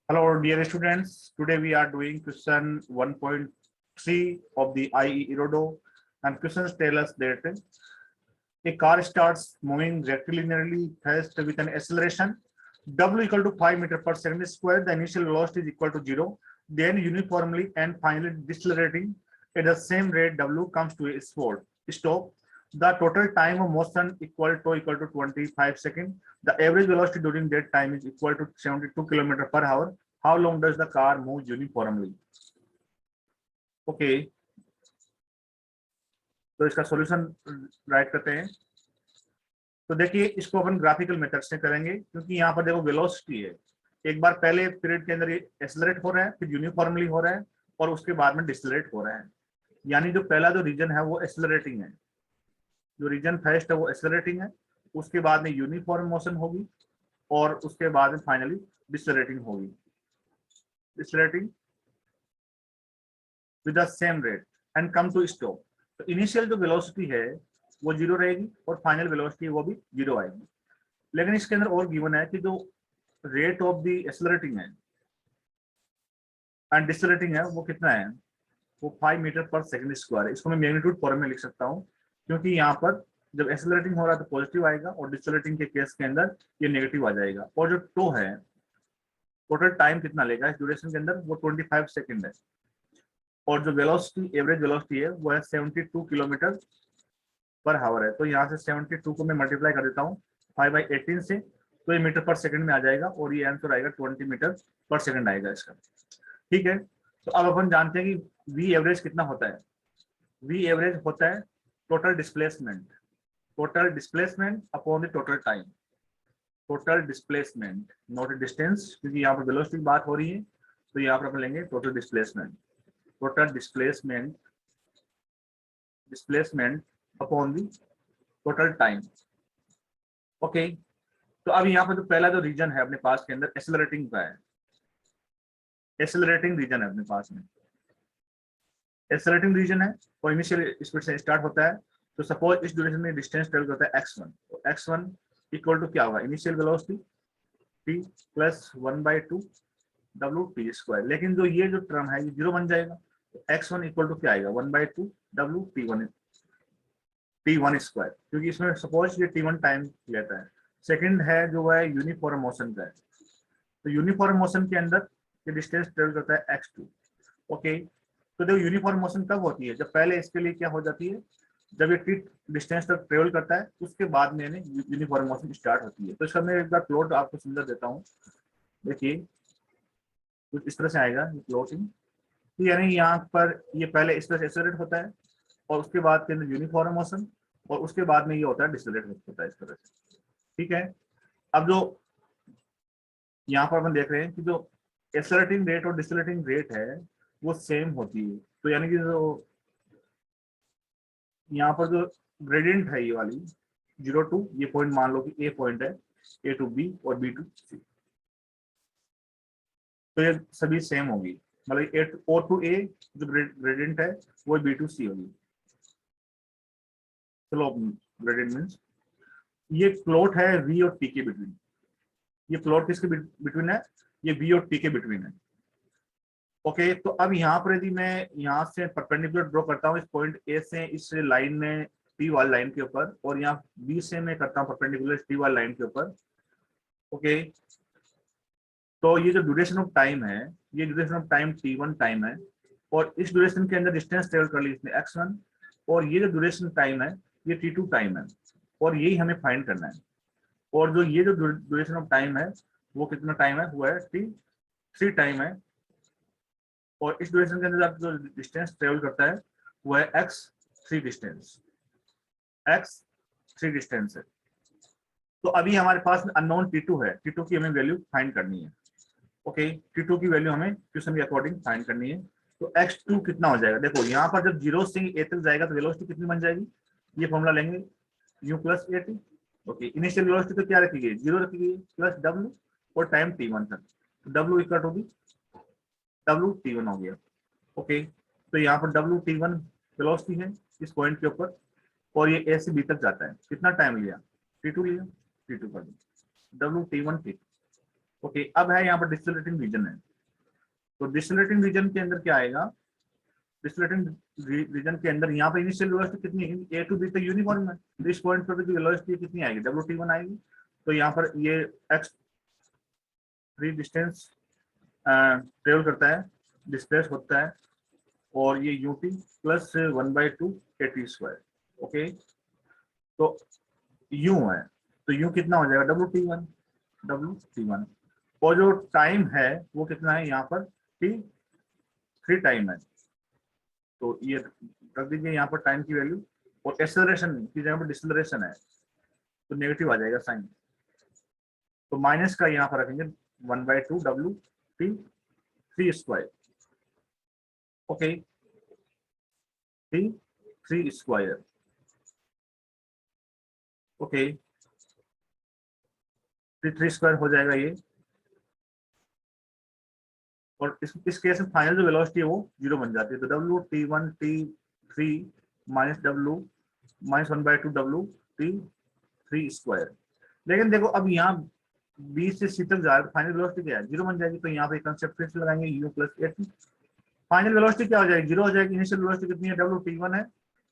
Hello, dear students. Today we are doing question 1.3 of the IE Erodo, and questions tell us that a car starts moving rectilinearly fast with an acceleration w equal to 5 meter per second square. The initial velocity is equal to 0. Then uniformly and finally decelerating at the same rate w comes to a stop. The total time of motion equal to 25 seconds. The average velocity during that time is equal to 72 km per hour. How long does the car move uniformly? Okay, तो इसका solution right करते हैं। तो देखिए इसको अपन graphical method से करेंगे क्योंकि यहाँ पर देखो वेलोसिटी है। एक बार पहले पीरियड के अंदर ये एक्सेलरेट हो रहा है, फिर यूनिफॉर्मली हो रहा है और उसके बाद में डिसलरेट हो रहा है। यानी जो पहला जो रीजन है वो एक्सेलरेटिंग है, जो रीजन फर्स्ट है वो एक्सेलरेटिंग है, उसके बाद में यूनिफॉर्म मोशन होगी और उसके बाद में फाइनली डिसलरेटिंग होगी, decelerating with the same rate and come to stop. तो इनिशियल जो वेलोसिटी है वो जीरो रहेगी और फाइनल वेलोसिटी वो भी जीरो आएगी। लेकिन इसके अंदर और गिवन है कि जो रेट ऑफ द एक्सेलरेटिंग है एंड डिसलरेटिंग है वो कितना है, वो 5 मीटर पर सेकंड स्क्वायर है। इसको मैं मैग्नीट्यूड फॉर्म में लिख सकता हूँ क्योंकि यहाँ पर जब एक्सेलरेटिंग हो रहा है तो पॉजिटिव आएगा और डिसलरेटिंग के केस के अंदर ये नेगेटिव आ जाएगा। और जो टो है टोटल टाइम कितना लेगा इस ड्यूरेशन के अंदर, वो 25 सेकंड है। और जो वेलोसिटी एवरेज वेलोसिटी है वो है 72 किलोमीटर पर हावर है। तो यहाँ से 72 को मैं मल्टीप्लाई कर देता हूँ 5/18 से, तो ये मीटर पर सेकंड में आ जाएगा और ये आंसर आएगा 20 मीटर पर सेकंड आएगा इसका। ठीक है, तो अब अपन जानते हैं कि वी एवरेज कितना होता है। वी एवरेज होता है total displacement upon the total time. Total displacement not distance, क्योंकि यहाँ पर वेलोसिटी की बात हो रही है तो यहाँ पर अपन लेंगे total displacement. Total displacement upon the total time. Okay, तो अब यहाँ पर जो पहला जो रीजन है अपने पास के अंदर एक्सेलरेटिंग का है, एक्सेलरेटिंग रीजन है अपने पास में, एक्सेलरेटिंग रीजन है और इनिशियल स्पीड से स्टार्ट होता है। तो सपोज इस ड्यूरेशन में डिस्टेंस ट्रेवल होता है x1, तो x1 इक्वल टू क्या होगा, initial velocity t plus 1/2 w t²। लेकिन जो ये जो टर्म है ये जीरो बन जाएगा, तो x1 इक्वल टू क्या आएगा 1/2 w t1 क्योंकि इसमें सपोज ये t1 टाइम लेता है। सेकंड है जो है यूनिफॉर्म मोशन का है, तो यूनिफॉर्म मोशन के अंदर ये डिस्टेंस ट्रेवल करता है x2। ओके, तो देखो यूनिफॉर्म मोशन कब होती है, जब पहले इसके लिए क्या हो जाती है, जब ये टी डिस्टेंस तक ट्रेवल करता है उसके बाद में यूनिफॉर्म मोशन स्टार्ट होती है। तो इसका मैं एक बार प्लॉट आपको समझा देता हूँ। देखिए कुछ इस तरह से आएगा ये प्लॉटिंग, तो यानी यहाँ पर ये पहले इस तरह से एक्सेलरेट होता है और उसके बाद के अंदर यूनिफॉर्म मोशन और उसके बाद में ये होता है डिसलरेट होता है इस तरह से। ठीक है, अब जो यहाँ पर अपन देख रहे हैं कि जो एक्सेलरेटिंग रेट और डिसलरेटिंग रेट है वो सेम होती है। तो यानी कि जो यहाँ पर जो ग्रेडियंट है ये वाली 0 to ये पॉइंट मान लो कि ए पॉइंट है, ए टू बी और बी टू सी, तो ये सभी सेम होगी। मतलब ए ओ टू ए जो ग्रेडियंट है वो बी टू सी होगी। चलो ग्रेडियंट मीन्स ये प्लॉट है वी और टी के बिटवीन। ये प्लॉट किसके बिटवीन है, ये वी और टी के बिटवीन है। ओके, तो अब यहाँ पर यदि मैं यहाँ से परपेंडिकुलर ड्रॉ करता हूँ इस पॉइंट ए से इस लाइन में टी वाली लाइन के ऊपर, और यहाँ बी से मैं करता हूँ परपेंडिकुलर टी वाली लाइन के ऊपर। ओके, तो ये जो ड्यूरेशन ऑफ टाइम है ये duration of time t1 time है और इस ड्यूरेशन के अंदर डिस्टेंस ट्रेवल कर ली इसने x1, और ये जो ड्यूरेशन टाइम है ये t2 टाइम है और यही हमें फाइंड करना है। और जो ये जो ड्यूरेशन ऑफ टाइम है वो कितना टाइम है, वो है t3 टाइम है। और इस ड्यूरेशन के अंदर आप जो डिस्टेंस ट्रेवल करता है वो है x3 डिस्टेंस है। तो अभी हमारे पास अननोन t2 है, t2 की हमें वैल्यू फाइंड करनी है। ओके, t2 की वैल्यू हमें क्वेश्चन के अकॉर्डिंग फाइंड करनी है। तो x2 कितना हो जाएगा, देखो यहाँ पर जब 0 से a तक जाएगा तो वेलोसिटी कितनी बन जाएगी, ये फॉर्मूला लेंगे u plus at। Okay, initial velocity तो क्या रखी गई, 0 रखी गई प्लस w और टाइम t1 तक, w equal to w t1 हो गया। ओके, तो यहाँ पर w t1 वेलोसिटी है इस पॉइंट के ऊपर और ये a से b तक जाता है, कितना टाइम लिया, t2 लिया, t2 कर w t1 t2। ओके, अब है यहाँ पर डिस्टिलेटिंग रीजन है। तो डिस्टिलेटिंग रीजन के अंदर क्या आएगा, डिस्टिलेटिंग रीजन के अंदर यहाँ पर इनिशियल वेलोसिटी कितनी है, ए टू बी तक यूनिफॉर्म है, तो इस पॉइंट पर भी वेलोसिटी कितनी आएगी, WT1 आएगी। तो यहाँ पर ये x3 डिस्टेंस ट्रेवल करता है, डिस्प्लेस होता है, और ये ut प्लस 1/2 at²। ओके, तो u है, तो u कितना हो जाएगा, WT1। और जो टाइम है वो कितना है यहाँ पर, t3 टाइम है। तो ये रख दीजिए यहाँ पर टाइम की वैल्यू, और एक्सेलरेशन की जगह पर डिसलेरेशन है, तो नेगेटिव आ जाएगा साइन। तो माइनस का यहाँ पर रखेंगे 1/2 WT3²। Okay, T3²। Okay, T3² हो जाएगा ये। और इस केस में फाइनल जो वेलोसिटी है वो 0 बन जाती है। तो WT1 T3 minus W minus 1/2 WT3²। लेकिन देखो अब यहाँ B से C तक जा रहा है, फाइनल वेलोसिटी क्या है, 0 बन जाएगी। तो यहाँ पे कंसेप्ट फिर से लगाएंगे, U plus at। Final velocity क्या हो जाएगी, 0 हो जाएगी। इनिशियल वेलोसिटी कितनी है, WT1 है,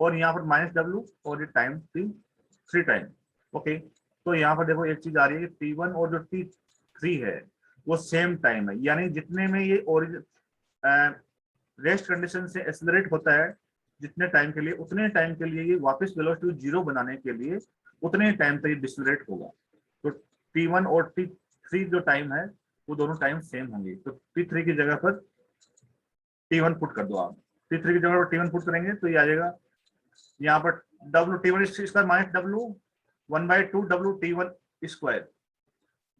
और यहाँ पर माइनस W और ये टाइम T3 टाइम। ओके, तो यहाँ पर देखो एक चीज आ रही है, T1 और जो T3 है वो सेम टाइम है, यानी जितने में ये ओरिजिन रेस्ट कंडीशन से एक्सेलरेट होता है जितने टाइम के लिए, उतने टाइम के लिए ये वापस वेलोसिटी 0 बनाने के लिए उतने टाइम तक ये डिसलेरेट होगा। तो T1 और T3 जो टाइम है वो दोनों टाइम सेम होंगे। तो T3 की जगह पर T1 पुट कर दो आप, T3 की जगह पर T1 पुट करेंगे तो ये आ जाएगा यहाँ पर WT1² minus W 1/2 WT1²,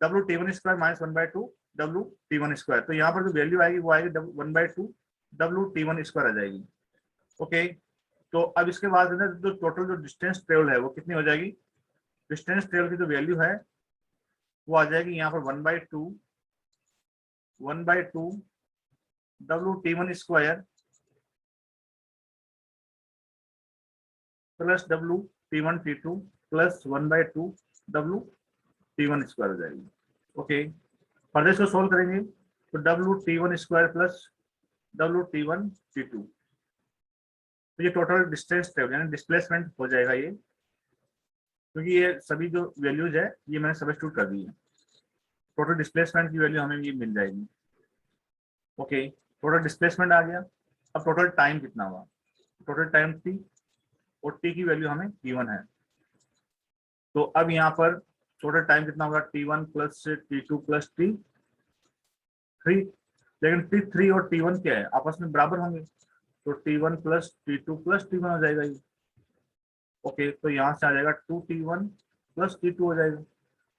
WT1² minus 1/2 WT1²। तो यहाँ पर जो वैल्यू आएगी वो आएगी 1/2 WT1² आ जाएगी। ओके, तो अब इसके बाद है ना, जो टोटल जो डिस्टेंस ट्रेवल है वो कितनी हो जाएगी, डिस्टेंस ट्रेवल की जो वैल्यू है वो आ जाएगी यहाँ पर 1/2 WT1² plus WT1 plus 1/2 WT1² हो जाएगी। ओके, फर्दर इसको सोल्व करेंगे तो WT1² प्लस WT1 तो ये टोटल डिस्टेंस ट्रेवल यानी डिस्प्लेसमेंट हो जाएगा ये, क्योंकि ये सभी जो वैल्यूज है ये मैंने सब्स्टिट्यूट कर दी है। टोटल डिस्प्लेसमेंट की वैल्यू हमें ये मिल जाएगी। ओके, टोटल डिस्प्लेसमेंट आ गया। अब टोटल टाइम कितना हुआ, टोटल टाइम t, और t की वैल्यू हमें T1 है। तो अब यहाँ पर टोटल टाइम कितना होगा, T1 plus T2 plus T3। लेकिन T3 और T1 क्या है, आपस में बराबर होंगे, तो T1 plus T2 plus T1 हो जाएगा ये। ओके, तो यहाँ से आ जाएगा 2T1 प्लस T2 हो जाएगा।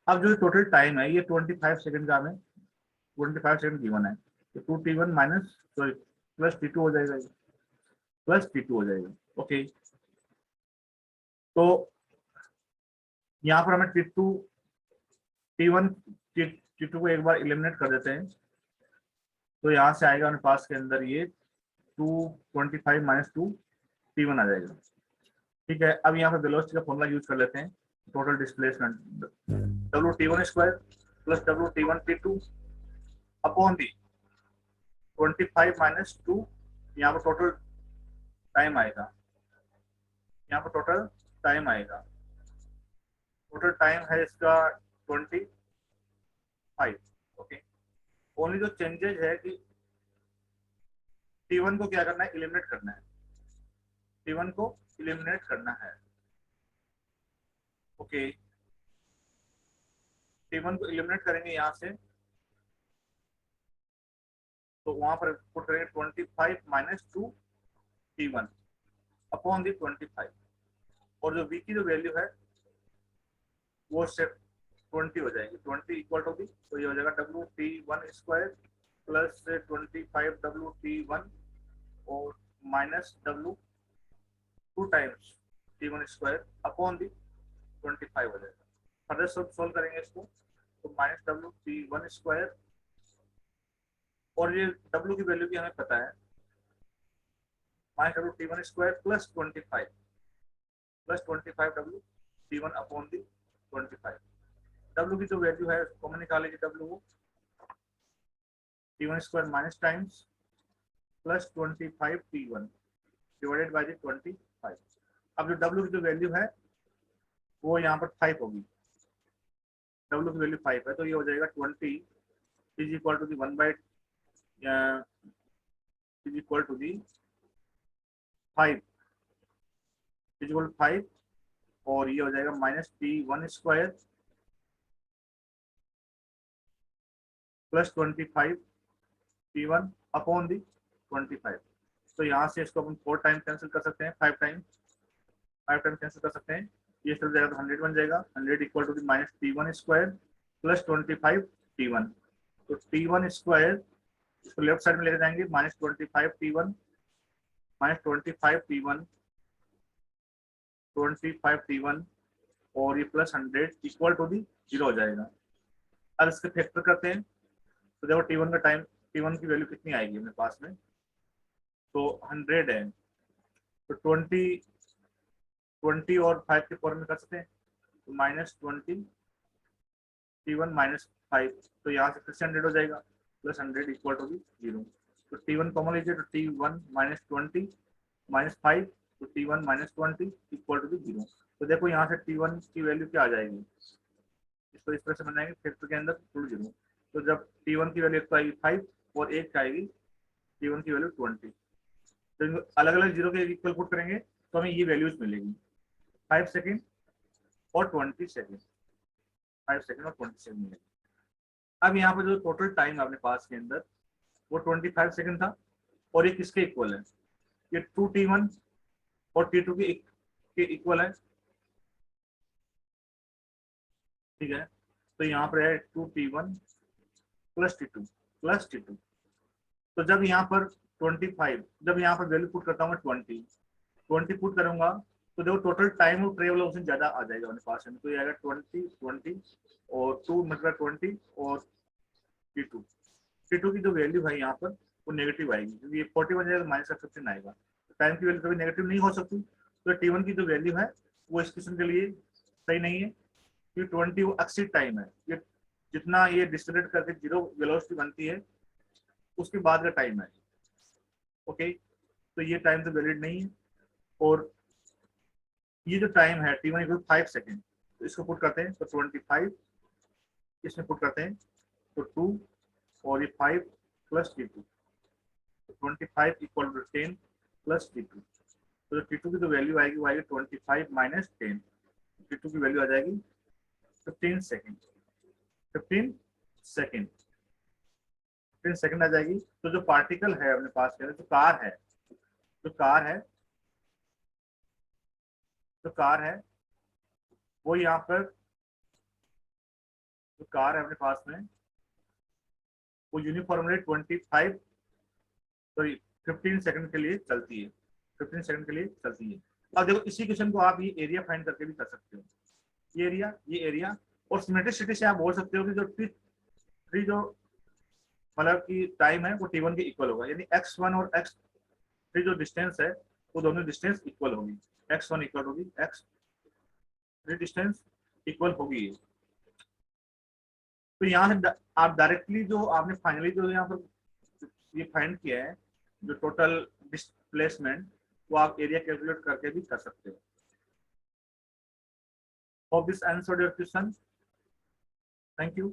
अब जो टोटल टाइम है ये 25 सेकंड का हमें 25 सेकंड गिवन है, तो 2T1 minus sorry plus T2 हो जाएगा, ये प्लस T2 हो जाएगा। ओके, तो यहाँ पर हमें T1 T2 को एक बार एलिमिनेट कर देते हैं, तो यहाँ से आएगा हमारे पास के अंदर ये 225 माइनस 2T1 आ जाएगा। ठीक है, अब यहाँ पर वेलोसिटी का फॉर्मूला यूज कर लेते हैं, total displacement WT1² plus WT1 upon the 25 minus 2, यहाँ पर टोटल टाइम आएगा, यहाँ पर टोटल टाइम आएगा, टोटल टाइम है इसका 25। ओके, ओनली जो चेंजेज है कि T1 को क्या करना है, एलिमिनेट करना है, T1 को एलिमिनेट करना है। ओके, T1 को एलिमिनेट करेंगे यहाँ से, तो वहां पर पुट करेंगे 25 माइनस 2T1 अपॉन दी 25, और जो v की जो वैल्यू है वो सिर्फ 20 हो जाएगी, 20 इक्वल टू दी, तो ये हो जाएगा WT1² प्लस 25 WT1 और minus W2 times T1² upon the 25 हो जाएगा। फर्दर सोल्व करेंगे इसको, तो माइनस WT1² और ये W की वैल्यू भी हमें पता है, minus WT1² plus 25 WT1 upon the 25। W की जो वैल्यू है कॉमन निकालेंगे W T1 square minus times plus 25 T1 divided by the 25। अब जो W की जो वैल्यू है वो यहाँ पर 5 होगी, W की वैल्यू 5 है, तो ये हो जाएगा 20 is equal to the 1 by is equal to the 5 is equal 5, और ये हो जाएगा minus T1 square plus 25 T1 upon the 25। तो यहाँ से इसको अपन 4 टाइम कैंसिल कर सकते हैं, 5 टाइम कैंसिल कर सकते हैं, ये चल जाएगा तो 100 बन जाएगा। 100 equal to the minus T1 square plus 25 T1। तो T1 स्क्वायर इसको लेफ्ट साइड में लेके जाएंगे, minus 25 T1 minus 25 T1 25 T1 और ये प्लस 100 इक्वल टू दी 0 हो जाएगा। अब इसके फैक्टर करते हैं, तो देखो T1 का टाइम, T1 की वैल्यू कितनी आएगी अपने पास में, तो 100 है, तो 20 और 5 के फॉर्म में कर सकते हैं, तो माइनस 20 T1 माइनस 5, तो यहाँ से फिर से 100 हो जाएगा, प्लस 100 इक्वल टू दी 0। तो T1 कॉमन लीजिए, तो T1 माइनस 20 माइनस 5, तो T1 माइनस 20 इक्वल टू दी 0। तो देखो यहाँ से T1 की वैल्यू क्या आ जाएगी, इसको इस तरह से बनाएंगे फैक्टर के अंदर फुल 0। तो जब T1 की वैल्यू एक तो आएगी 5 और एक आएगी T1 की वैल्यू 20, तो अलग अलग 0 के इक्वल पुट करेंगे तो हमें ये वैल्यूज मिलेगी, 5 सेकेंड और 20 सेकेंड, 5 सेकेंड और 20 सेकेंड मिलेगी। अब यहाँ पर जो टोटल टाइम अपने पास के अंदर वो 25 सेकेंड था, और ये किसके इक्वल है, ये 2T1 और T2 के इक्वल है, ठीक है। तो यहाँ पर है 2T1 प्लस T2। तो जब यहाँ पर 25, जब यहाँ पर वैल्यू पुट करता हूँ मैं 20 पुट करूंगा, तो देखो टोटल टाइम ऑफ ट्रेवल उससे ज्यादा आ जाएगा अपने पास में, तो ये आएगा 20 और 2 मतलब 20 और T2 की जो वैल्यू है यहाँ पर वो नेगेटिव आएगी, क्योंकि ये 40 बन जाएगा, माइनस 15 आएगा, टाइम की वैल्यू कभी नेगेटिव नहीं हो सकती। तो T1 की जो वैल्यू है वो इस क्वेश्चन के लिए सही नहीं है, क्योंकि 20 वो एक्सिट टाइम है, ये जितना ये डिस्ट्रीब्यूट करके जीरो वेलोसिटी बनती है उसके बाद का टाइम है, ओके। तो ये टाइम तो वैलिड नहीं है, और ये जो टाइम है T1 इक्वल 5 सेकेंड, तो इसको पुट करते हैं तो 25 इसमें पुट करते हैं तो 2 और ये 5 प्लस T2, तो 25 इक्वल टू 10 प्लस T2। तो जो T2 की जो वैल्यू आएगी वो आएगी 25 माइनस 10, T2 की वैल्यू आ जाएगी 15 सेकेंड, 15 सेकेंड, 15 सेकेंड आ जाएगी। तो जो पार्टिकल है अपने पास के अंदर, जो कार है वो यहाँ पर, जो कार है अपने पास में वो यूनिफॉर्मली 25 सॉरी 15 सेकंड के लिए चलती है, 15 सेकंड के लिए चलती है। अब देखो इसी क्वेश्चन को आप ये एरिया फाइंड करके भी कर सकते हो, ये एरिया और सिमेट्रिसिटी से आप बोल सकते हो कि जो T3 जो मतलब कि टाइम है वो T1 के इक्वल होगा, यानी x1 और x3 जो डिस्टेंस है वो दोनों डिस्टेंस इक्वल होगी, x1 इक्वल होगी x3 डिस्टेंस इक्वल होगी। तो यहाँ से आप डायरेक्टली जो आपने फाइनली जो यहाँ पर ये फाइंड किया है जो टोटल डिस्प्लेसमेंट, वो आप एरिया कैलकुलेट करके भी कर सकते हो। Hope this answered your question, thank you.